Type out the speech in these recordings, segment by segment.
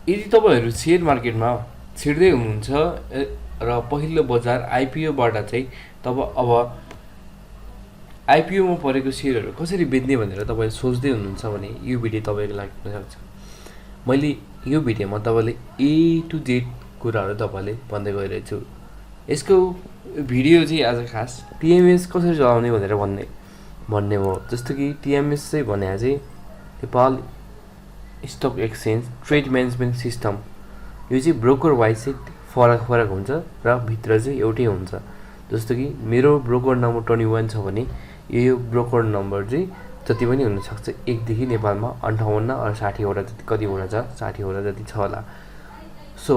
यदि तपाईहरु शेयर मार्केटमा छिर्दै हुनुहुन्छ र पहिलो बजार आईपीओबाट चाहिँ तब अब आईपीओ मा परेको शेयरहरु कसरी बेच्ने भनेर तपाईले सोच्दै हुनुहुन्छ भने यो भिडियो तपाईको लागि हुन सक्छ। मैले यो भिडियोमा तपाईले ए टु जेड कुराहरु तपाईले भन्दै गइरहेको छु। यसको भिडियो चाहिँ आज खास टीएमएस कसरी चलाउने भनेर भन्ने हो। जस्तो कि टीएमएस चाहिँ भने चाहिँ Nepal stock exchange trade management system. यो चाहिँ ब्रोकर वाइज चाहिँ फरक हुन्छ र भित्र चाहिँ एउटै हुन्छ। जस्तो कि मेरो ब्रोकर नम्बर 21 छ भने यो ब्रोकर नम्बर चाहिँ जति पनि हुन सक्छ 1 देखि नेपालमा 58 र 60 वटा जति कतिवटा छ 60 वटा जति छ होला। सो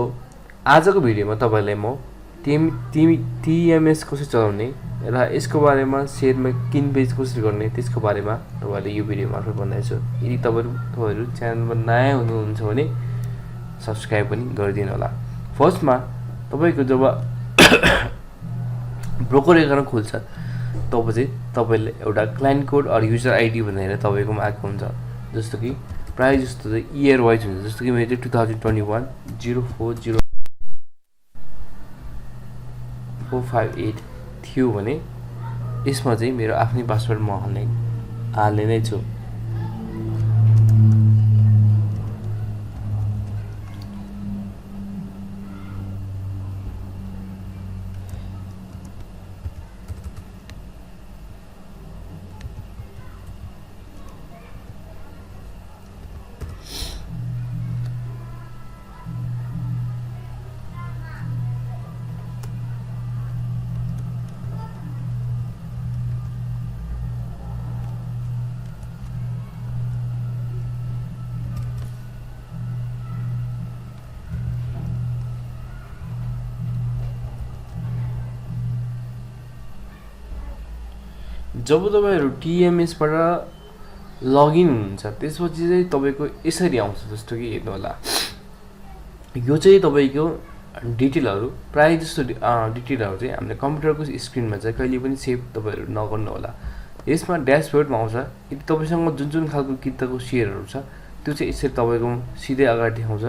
आजको भिडियोमा तपाईलाई म टीएमएस कसरी चलाउने र यसको बारेमा शेयरमा किन बेच कसरी गर्ने त्यसको बारेमा तपाईलाई यो भिडियो मार्फत भन्दैछु। यदि तपाईहरु च्यानलमा नयाँ हुनुहुन्छ भने सब्स्क्राइब पनि गरिदिनु होला। फर्स्टमा तपाईको जब ब्रोकर एकाउन्ट खोल्छ तब चाहिँ तपाईले एउटा client code or user ID भनेर तपाईकोमा आएको हुन्छ। जस्तो कि प्राय जस्तो चाहिँ इयर वाइज हुन्छ। जस्तो कि मेरो 2021 040458 थियो भने यसमा चाहिँ मेरो आफ्नै पासवर्ड म हाल्ने नै छु। जब तपाईहरु टीएमएस बाट लगइन हुनुहुन्छ त्यसपछि चाहिँ तपाईको यसरी आउँछ। जस्तो कि हेर्नु होला यो चाहिँ तपाईको डिटेलहरु प्राय जस्तो डिटेलहरु चाहिँ हामीले कम्प्युटरको स्क्रिनमा चाहिँ कहिले पनि सेभ तपाईहरु नगर्नु होला। यसमा ड्याशबोर्डमा आउँछ। यदि तपाईसँग जुन खालको किताको शेयरहरु छ त्यो चाहिँ यसरी तपाईको सिधै अगाडि देखाउँछ।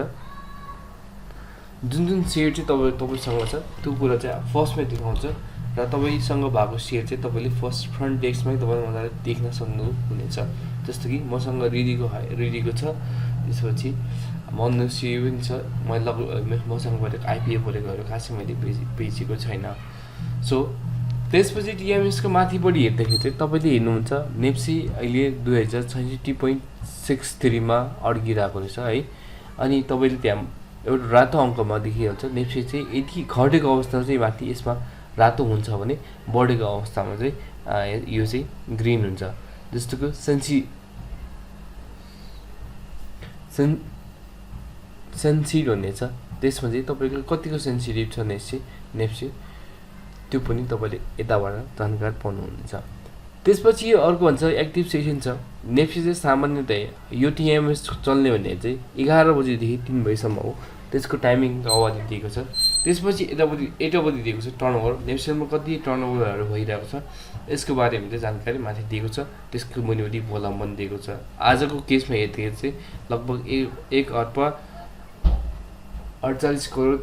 जुन शेयर चाहिँ तपाईसँग छ त्यो कुरा चाहिँ फर्स्टमै देखाउँछ र तपाईसँग भएको शेयर चाहिँ तपाईले फर्स्ट फ्रन्ट डेस्कमै तपाईले मजाले देख्न सक्नुहुनेछ। जस्तो कि मसँग रिडीको छ, त्यसपछि मन्नुसी पनि छ। मसँग परेको आईपीओ परेकोहरु खासै मैले बेचेको छैन। सो त्यसपछि टीएमएस को माथिपट्टि हेर्दाखेरि चाहिँ तपाईले हेर्नुहुन्छ नेप्से अहिले 2066.63 मा अड्किरहेको रहेछ है। अनि तपाईले त्यहाँ एउटा रातो अङ्कमा देखिहाल्छ नेप्से चाहिँ यदि घटेको अवस्थामा चाहिँ माथि यसमा रातो हुन्छ भने बढेको अवस्थामा चाहिँ यो चाहिँ ग्रीन हुन्छ। जस्तो कि सेन्सिटिभ भन्ने छ त्यसमा चाहिँ तपाईको कतिको सेन्सिटिभ छ नेप्से त्यो पनि तपाईले यताबाट जानकारी पाउनुहुन्छ। त्यसपछि अर्को भन्छ एक्टिभ सेसन छ। नेप्से चाहिँ सामान्यतया यो टीएमएस चल्ने भन्ने चाहिँ 11 बजेदेखि 3 बजेसम्म हो। त्यसको टाइमिङ अवधि दिएको छ। त्यसपछि यतापट्टि दिएको छ टर्नओभर। नेप्सेमा कति टर्नओभरहरु भइरहेको छ यसको बारेमा चाहिँ जानकारी माथि दिएको छ। त्यसको मुनिपट्टि भोलम पनि दिएको छ। आजको केसमा हेर्दाखेरि चाहिँ लगभग 1 अर्ब 48 करोड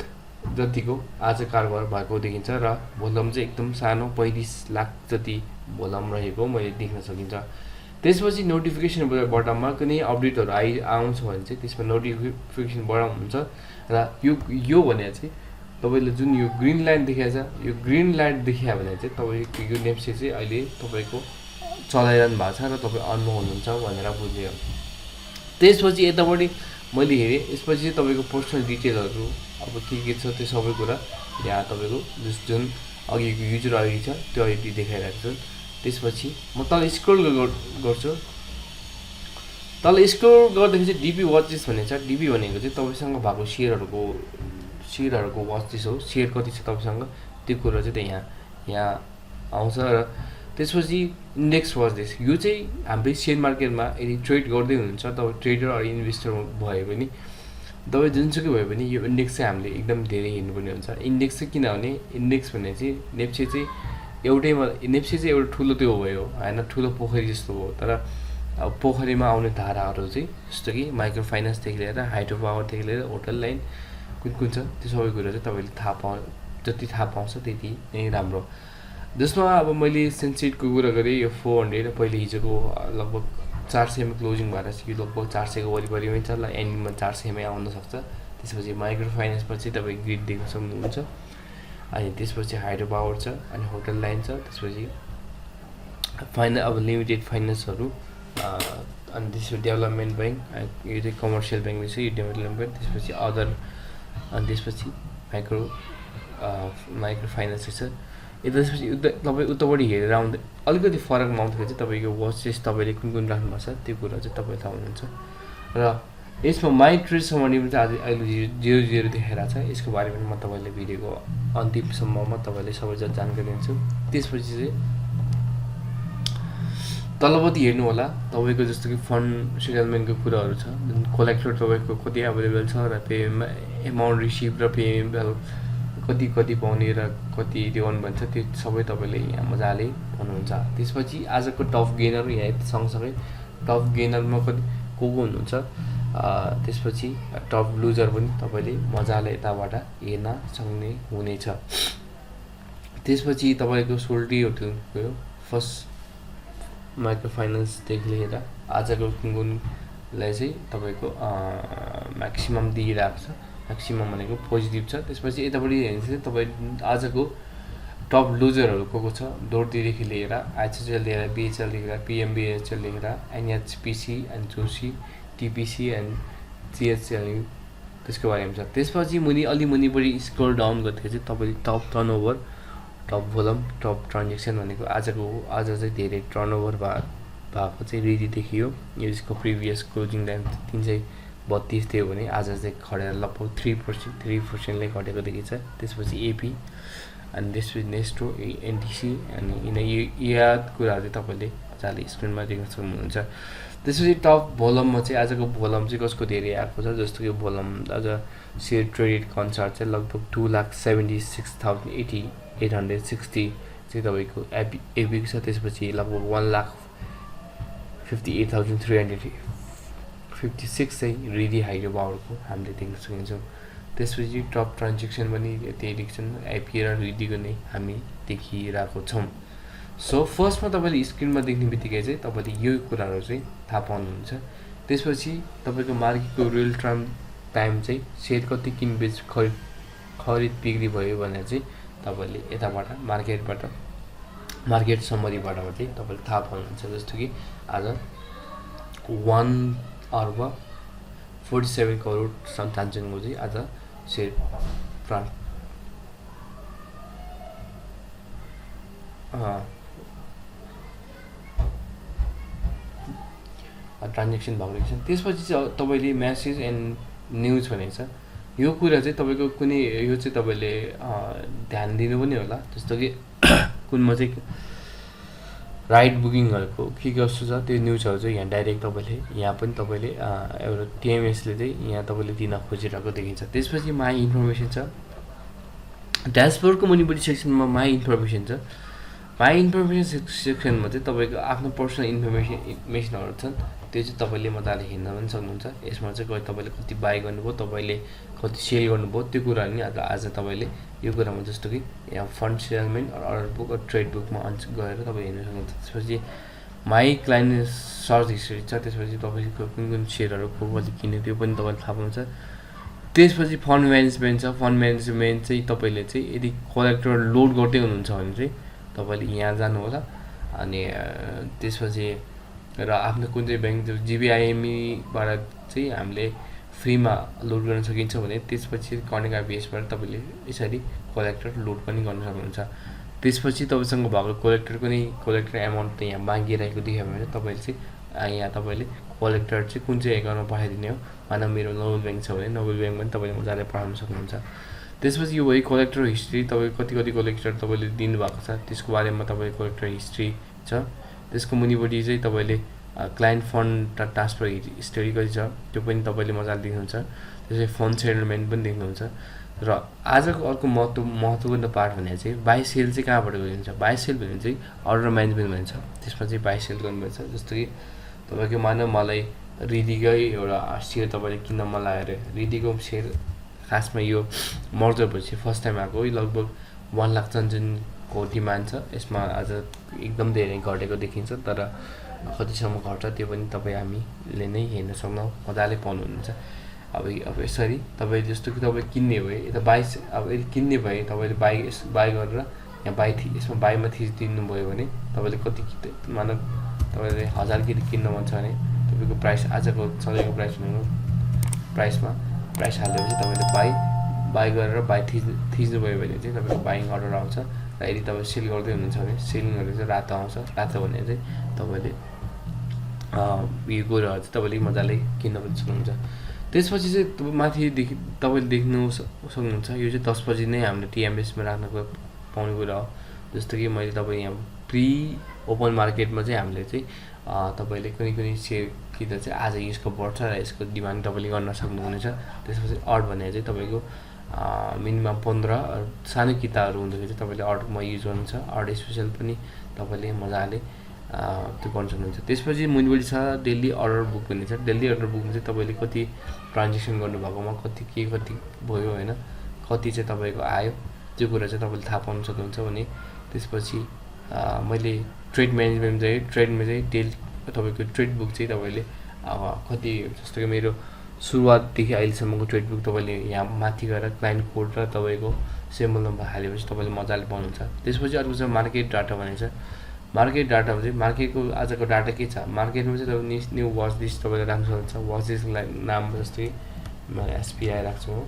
जतिको आज कारोबार भएको देखिन्छ र भोलम चाहिँ एकदम सानो 35 लाख जति भोलम रहेको मैले देख्न सकिन्छ। त्यसपछि नोटिफिकेसन बटनमा कुनै अपडेटहरु आउँछ भने चाहिँ त्यसमा नोटिफिकेसन बटन हुन्छ र यो भने चाहिँ तपाईले जुन यो ग्रीन लाइन देखाएको छ यो ग्रीन लाइट देखायो भने चाहिँ तपाईको यो नेप्से चाहिँ अहिले तपाईको चलाइरहनु भएको छ र तपाई अनमा हुनुहुन्छ भनेर बुझ्यो। त्यसपछि यतापट्टि मैले हेरे यसपछि तपाईको पर्सनल डिटेलहरु अब के छ त्यो सबै कुरा यहाँ तपाईको जुन अघिको युजर आईडी छ त्यो आईडी देखाइरहेको छ। त्यसपछि म तल स्क्रोल गर्छु। तल स्क्रोल गर्दाखेरि चाहिँ डीपी वाचेस भन्ने छ। डीपी भनेको चाहिँ तपाईसँग भएको शेयरहरुको वाचेस हो। शेयर कति छ तपाईसँग त्यो कुरा चाहिँ यहाँ आउँछ र त्यसपछि इन्डेक्स वाचेस यो चाहिँ हामीले शेयर मार्केटमा यदि ट्रेड गर्दै हुनुहुन्छ तपाईं ट्रेडर अर इन्भेस्टर भए पनि तपाईं जुनसुकै भए पनि यो इन्डेक्स चाहिँ हामीले एकदम धेरै हेर्नुपर्ने हुन्छ। इन्डेक्स चाहिँ किनभने इन्डेक्स भन्ने चाहिँ नेप्से चाहिँ एउटा ठुलो त्यो भयो हैन ठुलो पोखरी जस्तो हो। तर पोखरीमा आउने धाराहरू चाहिँ जस्तो कि माइक्रो फाइनेन्सदेखि लिएर हाइड्रो पावरदेखि लिएर होटल लाइन कुन कुन छ त्यो सबै कुरा चाहिँ तपाईँले जति थाहा पाउँछ त्यति नै राम्रो। जसमा अब मैले सेन्सिटको कुरा गरेँ यो 400 पहिले हिजोको लगभग 400 मा क्लोजिङ भएर यो लगभग 400 को वरिपरिमै छ। ल एन्डिङमा 400 मै आउन सक्छ। त्यसपछि माइक्रो फाइनेन्समा चाहिँ तपाईँ ग्रिड देख्न सक्नुहुन्छ। अनि त्यसपछि हाइड्रो पावर छ अनि होटल लाइन छ। त्यसपछि अब लिमिटेड फाइनेन्सहरू अनि त्यसपछि डेभलपमेन्ट ब्याङ्क यो चाहिँ कमर्सियल ब्याङ्क रहेछ यो डेभलपमेन्ट। त्यसपछि अदर अनि त्यसपछि माइक्रो फाइनेन्स रहेछ। त्यसपछि तपाईँ उतापट्टि हेरेर आउँदा अलिकति फरकमा आउँदाखेरि चाहिँ तपाईँको वाचेस तपाईँले कुन कुन राख्नुपर्छ त्यो कुरा चाहिँ तपाईँ थाहा हुनुहुन्छ। र यसमा माई ट्रेड समरीमा चाहिँ अहिले 00 देखाइरहेको छ। यसको बारेमा म तपाईँलाई भिडियोको अन्तिमसम्ममा तपाईँलाई सबै जानकारी दिन्छु। त्यसपछि चाहिँ तलपट्टि हेर्नु होला तपाईँको जस्तो कि फन्ड सेटलमेन्टको कुराहरू छ। कोलेक्टर तपाईँको कति एभाइलेबल छ र पेमेन्टमा एमाउन्ट रिसिभ र पेमेन्ट कति पाउने र कति दिउनु भन्छ त्यो सबै तपाईँले यहाँ मजाले भन्नुहुन्छ। त्यसपछि आजको टप गेनर यहाँ सँगसँगै टप गेनरमा कति को हुनुहुन्छ त्यसपछि टप लुजर पनि तपाईँले मजाले यताबाट हेर्न सक्ने हुनेछ। त्यसपछि तपाईँको सोल्टी होटल गयो फर्स्ट माइक्रो फाइनेन्सदेखि लिएर आजको कुनलाई चाहिँ तपाईँको म्याक्सिमम दिइरहेको छ। म्याक्सिमम भनेको पोजिटिभ छ। त्यसपछि यतापट्टि हेर्नु चाहिँ तपाईँ आजको टप लुजरहरू को छ डोर्तीदेखि लिएर आइएचएल लिएर बिएचएलदेखि लिएर पिएमबिएचएल लिएर एनएचपिसी एन्ड जोसी टिपिसी एन्ड जिएचएल त्यसको बारेमा छ। त्यसपछि अलि मुनिपट्टि स्क्रोल डाउन गर्दाखेरि चाहिँ तपाईँले top turnover top भोलम top transaction भनेको आज चाहिँ धेरै टर्नओभर भएको चाहिँ रिडी देखियो। यसको प्रिभियस क्लोजिङ टाइम 332 थियो भने आज चाहिँ घटेर लगभग 3%ले घटेको देखिन्छ। त्यसपछि एपी अनि त्यसपछि नेस्टो एनटिसी अनि याद कुराहरू चाहिँ तपाईँले मजाले स्क्रिनमा देख्न सक्नुहुन्छ। त्यसपछि टप भोलममा चाहिँ आजको भोलम चाहिँ कसको धेरै आएको छ जस्तो कि भोलम आज सेयर ट्रेडेड कन्सर्ट चाहिँ लगभग 2,76,860 चाहिँ तपाईँको एपी छ। त्यसपछि लगभग 1,58,356 चाहिँ रिडी हाइड्रो पावरको हामीले देख्न सकिन्छौँ। त्यसपछि टप ट्रान्जेक्सन पनि त्यही देख्छन् एपी र रिडीको नै हामी देखिरहेको छौँ। सो फर्स्टमा तपाईँले स्क्रिनमा देख्ने बित्तिकै चाहिँ तपाईँले यो कुराहरू चाहिँ थाहा पाउनुहुन्छ। त्यसपछि तपाईँको मार्केटको रियल टाइम चाहिँ सेयर कति किनबेच खरिद बिक्री भयो भनेर चाहिँ तपाईँले यताबाट मार्केट समरीबाट चाहिँ तपाईँले थाहा पाउनुहुन्छ। जस्तो कि आज 1,47 करोड ट्रान्जेक्सनको चाहिँ आज सेयर ट्रान्जेक्सन भएको रहेछ। त्यसपछि चाहिँ तपाईँले म्यासेज एन्ड न्युज भनेको छ। यो कुरा चाहिँ तपाईँको कुनै यो चाहिँ तपाईँले ध्यान दिनु पनि होला। जस्तो कि कुनमा चाहिँ राइड बुकिङहरूको के कस्तो छ त्यो न्युजहरू चाहिँ यहाँ डाइरेक्ट तपाईँले यहाँ पनि तपाईँले एउटा टिएमएसले चाहिँ यहाँ तपाईँले दिन खोजिरहेको देखिन्छ। त्यसपछि माई इन्फर्मेसन छ। ड्यासबोर्डको मुनिपट्टि सेक्सनमा माई इन्फर्मेसन छ। माई इन्फर्मेसन सेक्सनमा चाहिँ तपाईँको आफ्नो पर्सनल इन्फर्मेसनहरू छन् त्यो चाहिँ तपाईँले मजाले हेर्न पनि सक्नुहुन्छ। यसमा चाहिँ तपाईँले कति बाई गर्नुभयो तपाईँले कति सेल गर्नुभयो त्यो कुराहरू नि आज तपाईँले यो कुरामा जस्तो कि यहाँ fund settlement order book trade बुकमा गएर तपाईँ हेर्न सक्नुहुन्छ। त्यसपछि माई क्लाइन्ट सर्च हिस्ट्री छ। त्यसपछि तपाईँको कुन कुन सेयरहरू कति किन्यो त्यो पनि तपाईँले थाहा पाउँछ। त्यसपछि फन्ड म्यानेजमेन्ट छ। फन्ड म्यानेजमेन्ट चाहिँ तपाईँले चाहिँ यदि कलेक्टर लोड गर्दै हुनुहुन्छ भने चाहिँ तपाईँले यहाँ जानु होला। अनि त्यसपछि र आफ्नो कुन चाहिँ ब्याङ्क जिबिआइएमईबाट चाहिँ हामीले फ्रीमा लोड गर्न सकिन्छ भने त्यसपछि कनेक्ट बेसबाट तपाईँले यसरी कलेक्टर लोड पनि गर्न सक्नुहुन्छ। त्यसपछि तपाईँसँग भएको कोलेक्टर एमाउन्ट त यहाँ मागिरहेको देख्यो भने तपाईँले चाहिँ यहाँ तपाईँले कलेक्टर चाहिँ कुन चाहिँ एकाउन्टमा पठाइदिने हो। मानव मेरो नोबल ब्याङ्क छ भने नोबल ब्याङ्क पनि तपाईँले मजाले पठाउन सक्नुहुन्छ। त्यसपछि यो भयो कलेक्टर हिस्ट्री। तपाईँ कति कलेक्टर तपाईँले दिनुभएको छ त्यसको बारेमा तपाईँको कलेक्टर हिस्ट्री छ। त्यसको मुनिपट्टि चाहिँ तपाईँले क्लाइन्ट फन्ड ट्रान्सफर हिस्ट्री कति छ त्यो पनि तपाईँले मजाले देख्नुहुन्छ। त्यसपछि फन्ड सेटलमेन्ट पनि देख्नुहुन्छ। र आजको अर्को महत्त्वपूर्ण पार्ट भने चाहिँ बाई सेल चाहिँ कहाँबाट गरिन्छ। बाई सेल भने चाहिँ अर्डर म्यानेजमेन्ट भन्छ। त्यसमा चाहिँ बाई सेल गर्नुपर्छ। जस्तो कि तपाईँको मानव मलाई रिदीकै एउटा सेयर तपाईँले किन्न मन लाग्यो अरे, रिदीको सेयर खासमा यो मर्जर भएपछि फर्स्ट टाइम आएको, लगभग 1 लाख को डिमान्ड छ। यसमा आज एकदम धेरै घटेको देखिन्छ, तर कतिसम्म घट्छ त्यो पनि तपाईँ हामीले नै हेर्न सक्छौँ, मजाले पाउनुहुन्छ। अब यसरी तपाईँ जस्तो कि तपाईँ किन्ने भए यता अब यदि किन्ने भए तपाईँले बाई गरेर यहाँ यसमा बाईमा थिचिदिनु भयो भने तपाईँले कति मानव तपाईँले 1000 किन्न मन छ भने तपाईँको प्राइस आजको सधैँको प्राइस भनेको प्राइस हालेपछि तपाईँले बाई गरेर थिच्नु भयो भने चाहिँ तपाईँको बाइङ अर्डर आउँछ। र यदि तपाईँ सेल गर्दै हुनुहुन्छ भने सेलिङ गरेर चाहिँ रातो आउँछ। रातो भने चाहिँ तपाईँले यो गरेर चाहिँ तपाईँले मजाले किन्न पनि सक्नुहुन्छ। त्यसपछि चाहिँ माथिदेखि तपाईँले देख्नु सक्नुहुन्छ यो चाहिँ 10 बजी नै हामीले TMSमा राख्नको पाउने कुरा हो। जस्तो कि मैले तपाईँ यहाँ प्री ओपन मार्केटमा चाहिँ हामीले चाहिँ तपाईँले कुनै सेयर किन्दा चाहिँ आज यसको बढ्छ र यसको डिमान्ड तपाईँले गर्न सक्नुहुनेछ। त्यसपछि अड भने चाहिँ तपाईँको मिनिमम 15 सानो किताहरू हुँदाखेरि चाहिँ तपाईँले अडमा युज गर्नुहुन्छ। अड स्पेसल पनि तपाईँले मजाले त्यो गर्न सक्नुहुन्छ। त्यसपछि मुनिपट्टि छ डेली अर्डर बुक भन्ने छ। डेली अर्डर बुकमा चाहिँ तपाईँले कति ट्रान्जेक्सन गर्नुभएकोमा कति भयो होइन, कति चाहिँ तपाईँको आयो त्यो कुरा चाहिँ तपाईँले थाहा पाउन सक्नुहुन्छ भने। त्यसपछि मैले ट्रेड म्यानेजमेन्ट चाहिँ ट्रेडमा चाहिँ तपाईँको ट्रेड बुक चाहिँ तपाईँले कति जस्तो कि मेरो सुरुवातदेखि अहिलेसम्मको ट्रेड बुक तपाईँले यहाँ माथि गएर क्लाइन्ट कोड र तपाईँको सिम्बल नम्बर हालेपछि तपाईँले मजाले पाउनुहुन्छ। त्यसपछि अर्को छ मार्केट डाटा भनेको छ। मार्केट डाटामा चाहिँ मार्केटको आजको डाटा के छ, मार्केटमा चाहिँ तपाईँले न्यू वाच लिस्ट तपाईँले राख्न सक्नुहुन्छ। वाच लिस्टलाई नाम जस्तै म SPI राख्छु हो।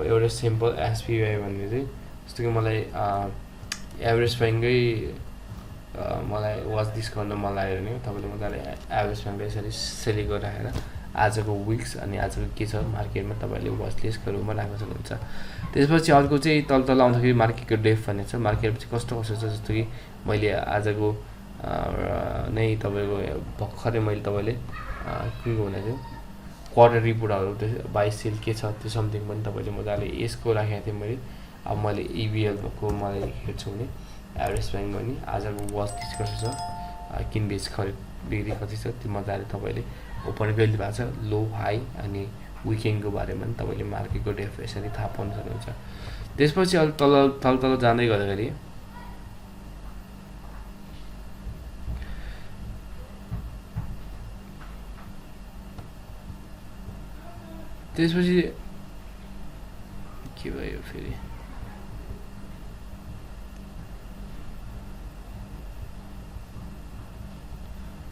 एउटा सिम्पल SPI भन्ने चाहिँ जस्तो कि मलाई एभरेज ब्याङ्कै मलाई वाच लिस्ट गर्न मन लाग्यो भने तपाईँले मजाले एभरेज ब्याङ्कलाई यसरी सेलेक्ट गरेर राखेर आजको विक्स अनि आजको के छ मार्केटमा तपाईँले वाच लिस्टको रूपमा राख्न सक्नुहुन्छ। त्यसपछि अर्को चाहिँ तल आउँदाखेरि मार्केटको डेफ भन्ने छ। मार्केटमा चाहिँ कस्तो छ जस्तो कि मैले आजको नै तपाईँको भर्खरै मैले तपाईँले के भने चाहिँ क्वार्टर रिपोर्टहरू बाई सेल के छ त्यो समथिङ पनि तपाईँले मजाले यसको राखेको थिएँ मैले। अब मैले EBLको मलाई हेर्छु भने एभरेज ब्याङ्क पनि आजको वाच लिस्ट कस्तो छ, किनबेच खरिद बिक्री कति छ त्यो मजाले तपाईँले ओपन कहिले भएको छ, लो हाई अनि विकेन्डको बारेमा पनि तपाईँले मार्केटको डेफ यसरी थाहा पाउन सक्नुहुन्छ। त्यसपछि अलिक तल जाँदै गर्दाखेरि त्यसपछि के भयो फेरि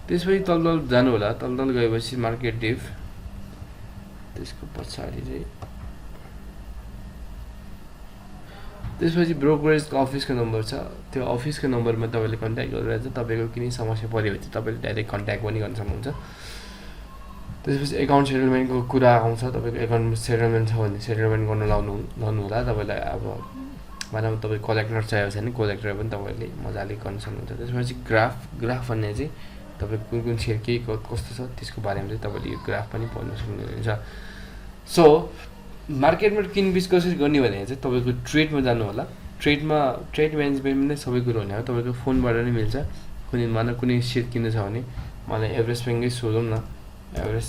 त्यसपछि तल जानु होला। तल गएपछि मार्केट डेफ, त्यसको पछाडि चाहिँ त्यसपछि ब्रोकरेजको अफिसको नम्बर छ। त्यो अफिसको नम्बरमा तपाईँले कन्ट्याक्ट गरेर चाहिँ तपाईँको कुनै समस्या पऱ्यो भने चाहिँ तपाईँले डाइरेक्ट कन्ट्याक्ट पनि गर्न सक्नुहुन्छ। त्यसपछि एकाउन्ट सेटलमेन्टको कुरा आउँछ। तपाईँको एकाउन्ट सेटलमेन्ट छ भने सेटलमेन्ट गर्न लाउनु होला। तपाईँलाई अब मानव तपाईँ कलेक्टर चाहिएको छ भने कलेक्टर पनि तपाईँले मजाले गर्न सक्नुहुन्छ। त्यसपछि ग्राफ भन्ने चाहिँ तपाईँ कुन सेयर के कस्तो छ त्यसको बारेमा चाहिँ तपाईँले यो ग्राफ पनि पढ्न सक्नुहुन्छ। सो मार्केटमा किनबेच कसरी गर्ने भने चाहिँ तपाईँको ट्रेडमा जानु होला। ट्रेड म्यानेजमेन्ट नै सबै कुरो हुने हो। तपाईँको फोनबाट नै मिल्छ। कुनै सेयर किन्नु छ भने मलाई एभरेज ब्याङ्कै सोधौँ न, एभरेज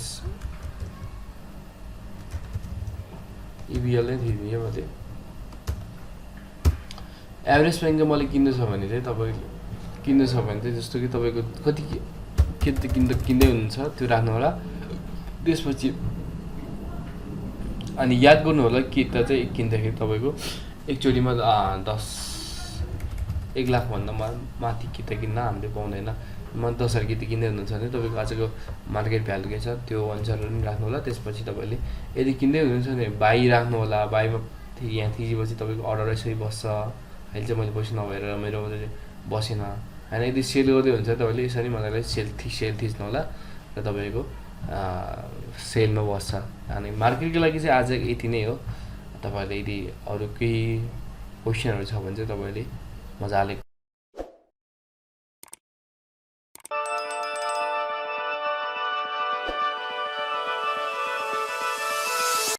EBL नै थिइदिएँ मैले। एभरेज ब्याङ्कको मैले किन्नु छ भने चाहिँ तपाईँको किन्नु छ भने चाहिँ जस्तो कि तपाईँको कति के किन्दै हुनुहुन्छ त्यो राख्नु होला। त्यसपछि अनि याद गर्नु होला कि त चाहिँ किन्दाखेरि तपाईँको एकचोटिमा 1 लाखभन्दा माथि किता किन्न हामीले पाउँदैन। 10,000 किता किन्दै हुनुहुन्छ भने तपाईँको आजको मार्केट भ्यालु के छ त्यो अनुसार पनि राख्नु होला। त्यसपछि तपाईँले यदि किन्दै हुनुहुन्छ भने बाई राख्नु होला। बाईमा यहाँ थिचेपछि तपाईँको अर्डर यसरी बस्छ। अहिले चाहिँ मैले पैसा नभएर मेरो बसेन होइन। यदि सेल गर्दै हुन्छ तपाईँले यसरी मजाले सेल थिच्नु होला र तपाईँको सेलमा बस्छ। अनि मार्केटको लागि चाहिँ आज यति नै हो। तपाईँहरूले यदि अरू केही क्वेसनहरू छ भने चाहिँ तपाईँले मजाले